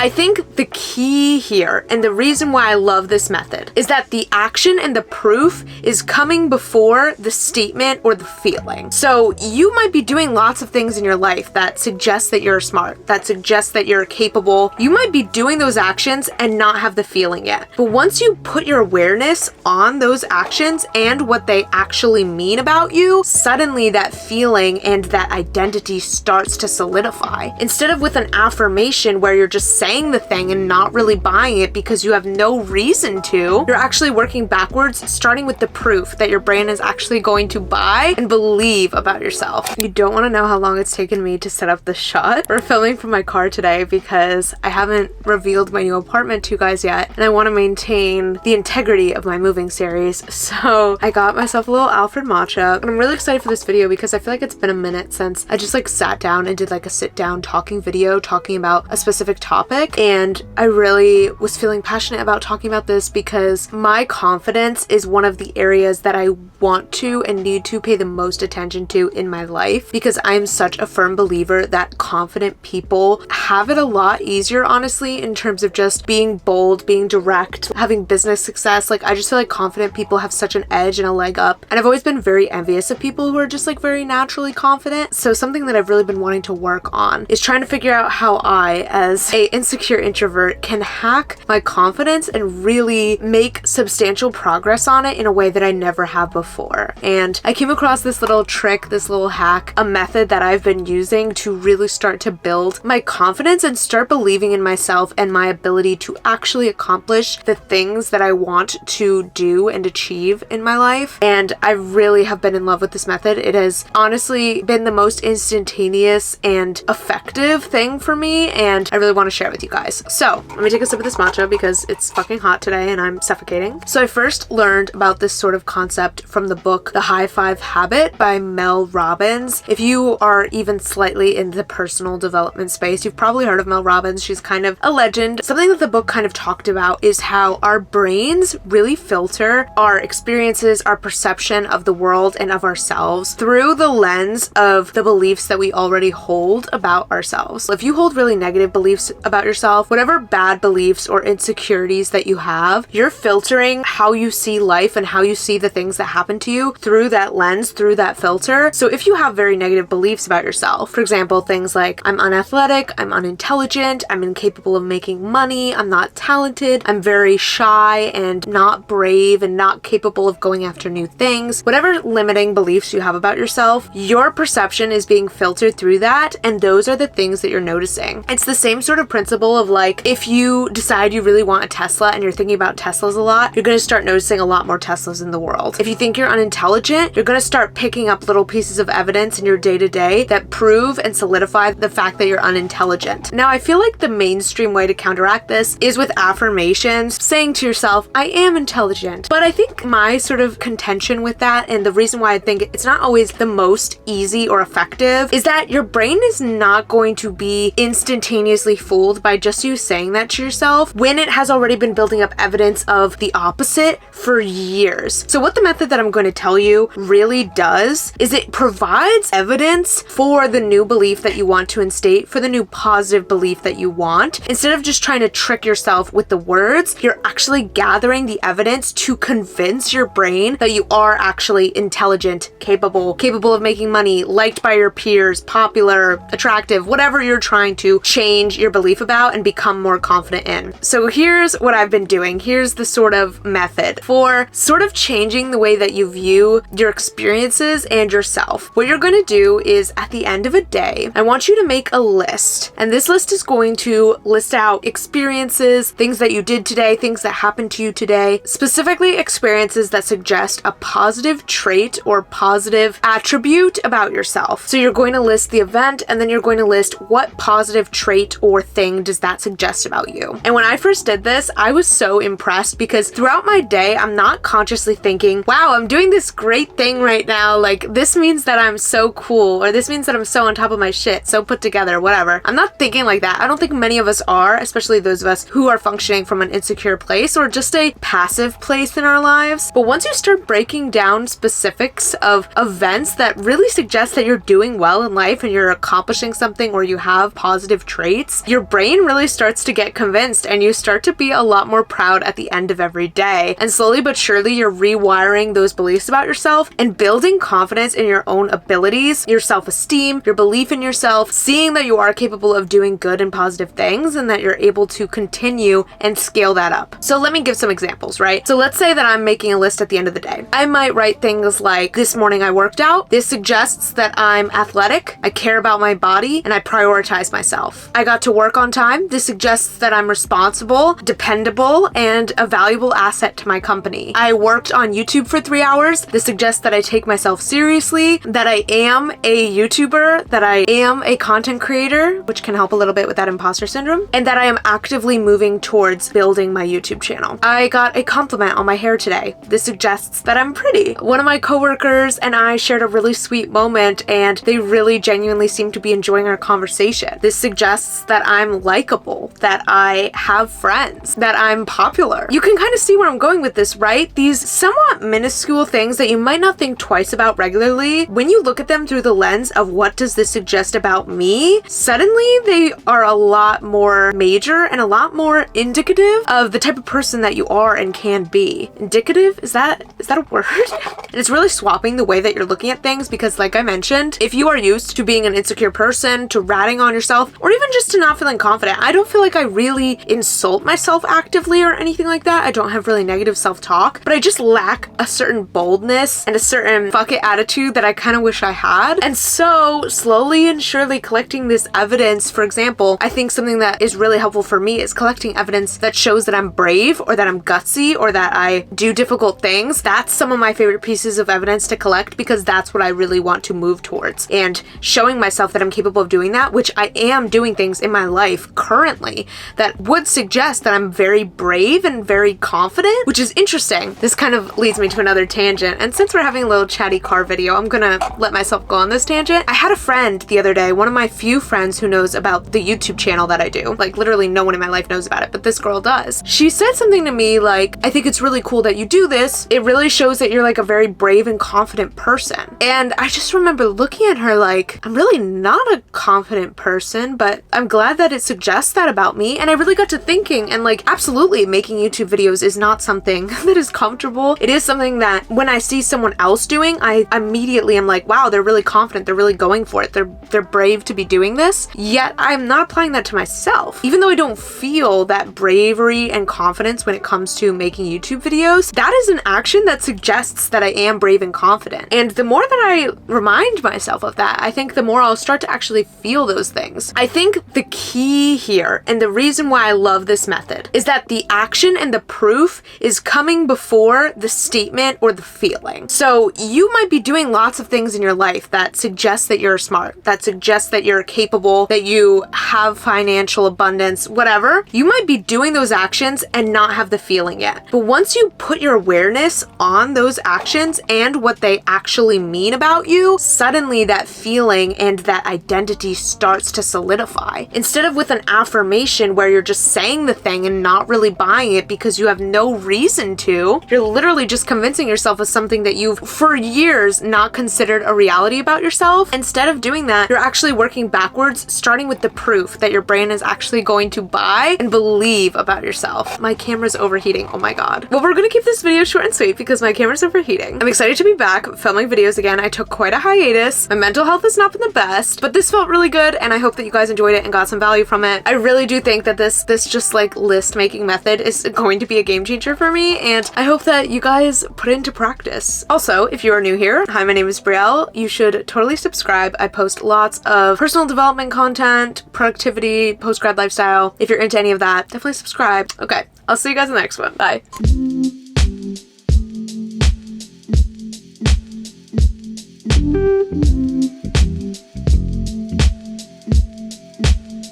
I think the key here, and the reason why I love this method, is that the action and the proof is coming before the statement or the feeling. So you might be doing lots of things in your life that suggest that you're smart, that suggest that you're capable. You might be doing those actions and not have the feeling yet. But once you put your awareness on those actions and what they actually mean about you, suddenly that feeling and that identity starts to solidify. Instead of with an affirmation where you're just saying the thing and not really buying it because you have no reason to, you're actually working backwards, starting with the proof that your brain is actually going to buy and believe about yourself. You don't want to know how long it's taken me to set up the shot. We're filming from my car today because I haven't revealed my new apartment to you guys yet, and I want to maintain the integrity of my moving series. So I got myself a little Alfred matcha, and I'm really excited for this video because I feel like it's been a minute since I just like sat down and did like a sit down talking video talking about a specific topic, and I really was feeling passionate about talking about this because my confidence is one of the areas that I want to and need to pay the most attention to in my life, because I'm such a firm believer that confident people have it a lot easier, honestly, in terms of just being bold, being direct, having business success. Like, I just feel like confident people have such an edge and a leg up, and I've always been very envious of people who are just like very naturally confident. So something that I've really been wanting to work on is trying to figure out how I, as a insecure introvert, can hack my confidence and really make substantial progress on it in a way that I never have before. And I came across this little trick, this little hack, a method that I've been using to really start to build my confidence and start believing in myself and my ability to actually accomplish the things that I want to do and achieve in my life. And I really have been in love with this method. It has honestly been the most instantaneous and effective thing for me, and I really want to share it with you guys. So let me take a sip of this matcha because it's fucking hot today and I'm suffocating. So I first learned about this sort of concept from the book The High Five Habit by Mel Robbins. If you are even slightly in the personal development space, you've probably heard of Mel Robbins. She's kind of a legend. Something that the book kind of talked about is how our brains really filter our experiences, our perception of the world and of ourselves through the lens of the beliefs that we already hold about ourselves. If you hold really negative beliefs about yourself, whatever bad beliefs or insecurities that you have, you're filtering how you see life and how you see the things that happen to you through that lens, through that filter. So if you have very negative beliefs about yourself, for example, things like I'm unathletic, I'm unintelligent, I'm incapable of making money, I'm not talented, I'm very shy and not brave and not capable of going after new things, whatever limiting beliefs you have about yourself, your perception is being filtered through that, and those are the things that you're noticing. It's the same sort of principle of like, if you decide you really want a Tesla and you're thinking about Teslas a lot, you're going to start noticing a lot more Teslas in the world. If you think you're unintelligent, you're going to start picking up little pieces of evidence in your day-to-day that prove and solidify the fact that you're unintelligent. Now, I feel like the mainstream way to counteract this is with affirmations, saying to yourself, I am intelligent. But I think my sort of contention with that, and the reason why I think it's not always the most easy or effective, is that your brain is not going to be instantaneously fooled by just you saying that to yourself when it has already been building up evidence of the opposite for years. So what the method that I'm going to tell you really does is it provides evidence for the new belief that you want to instate, for the new positive belief that you want. Instead of just trying to trick yourself with the words, you're actually gathering the evidence to convince your brain that you are actually intelligent, capable of making money, liked by your peers, popular, attractive, whatever you're trying to change your belief about and become more confident in. So here's what I've been doing. Here's the sort of method for sort of changing the way that you view your experiences and yourself. What you're going to do is at the end of a day, I want you to make a list. And this list is going to list out experiences, things that you did today, things that happened to you today, specifically experiences that suggest a positive trait or positive attribute about yourself. So you're going to list the event, and then you're going to list what positive trait or thing does that suggest about you. And when I first did this, I was so impressed because throughout my day, I'm not consciously thinking, wow, I'm doing this great thing right now. Like, this means that I'm so cool, or this means that I'm so on top of my shit, so put together, whatever. I'm not thinking like that. I don't think many of us are, especially those of us who are functioning from an insecure place or just a passive place in our lives. But once you start breaking down specifics of events that really suggest that you're doing well in life and you're accomplishing something or you have positive traits, your brain really starts to get convinced and you start to be a lot more proud at the end of every day. And slowly but surely, you're rewiring those beliefs about yourself and building confidence in your own abilities, your self-esteem, your belief in yourself, seeing that you are capable of doing good and positive things and that you're able to continue and scale that up. So let me give some examples, right? So let's say that I'm making a list at the end of the day. I might write things like, this morning I worked out. This suggests that I'm athletic, I care about my body, and I prioritize myself. I got to work on time. This suggests that I'm responsible, dependable, and a valuable asset to my company. I worked on YouTube for 3 hours. This suggests that I take myself seriously, that I am a YouTuber, that I am a content creator, which can help a little bit with that imposter syndrome, and that I am actively moving towards building my YouTube channel. I got a compliment on my hair today. This suggests that I'm pretty. One of my coworkers and I shared a really sweet moment and they really genuinely seem to be enjoying our conversation. This suggests that I'm likable, that I have friends, that I'm popular. You can kind of see where I'm going with this, right? These somewhat minuscule things that you might not think twice about regularly, when you look at them through the lens of what does this suggest about me, suddenly they are a lot more major and a lot more indicative of the type of person that you are and can be. Indicative? Is that a word? And it's really swapping the way that you're looking at things because, like I mentioned, if you are used to being an insecure person, to ratting on yourself, or even just to not feeling confident, I don't feel like I really insult myself actively or anything like that. I don't have really negative self-talk, but I just lack a certain boldness and a certain fuck it attitude that I kind of wish I had. And so slowly and surely collecting this evidence, for example, I think something that is really helpful for me is collecting evidence that shows that I'm brave or that I'm gutsy or that I do difficult things. That's some of my favorite pieces of evidence to collect because that's what I really want to move towards. And showing myself that I'm capable of doing that, which I am doing things in my life currently that would suggest that I'm very brave and very confident, which is interesting. This kind of leads me to another tangent. And since we're having a little chatty car video, I'm gonna let myself go on this tangent. I had a friend the other day, one of my few friends who knows about the YouTube channel that I do. Like literally no one in my life knows about it, but this girl does. She said something to me like, I think it's really cool that you do this. It really shows that you're like a very brave and confident person. And I just remember looking at her like, I'm really not a confident person, but I'm glad that it suggests that about me. And I really got to thinking and like, absolutely making YouTube videos is not something that is comfortable. It is something that when I see someone else doing, I immediately am like, wow, they're really confident. They're really going for it. They're brave to be doing this. Yet I'm not applying that to myself. Even though I don't feel that bravery and confidence when it comes to making YouTube videos, that is an action that suggests that I am brave and confident. And the more that I remind myself of that, I think the more I'll start to actually feel those things. I think the key here, and the reason why I love this method, is that the action and the proof is coming before the statement or the feeling. So you might be doing lots of things in your life that suggest that you're smart, that suggest that you're capable, that you have financial abundance, whatever. You might be doing those actions and not have the feeling yet. But once you put your awareness on those actions and what they actually mean about you, suddenly that feeling and that identity starts to solidify. Instead of with an affirmation where you're just saying the thing and not really buying it because you have no reason to, you're literally just convincing yourself of something that you've for years not considered a reality about yourself. Instead of doing that, you're actually working backwards, starting with the proof that your brain is actually going to buy and believe about yourself. My camera's overheating. Oh my god. Well, we're gonna keep this video short and sweet because my camera's overheating. I'm excited to be back filming videos again. I took quite a hiatus. My mental health has not been the best, but this felt really good and I hope that you guys enjoyed it and got some value from it. I really do think that this just like list making method is going to be a game changer for me, and I hope that you guys put it into practice. Also, if you are new here, hi, my name is Brielle. You should totally subscribe. I post lots of personal development content, productivity, post-grad lifestyle. If you're into any of that, definitely subscribe. Okay, I'll see you guys in the next one. Bye.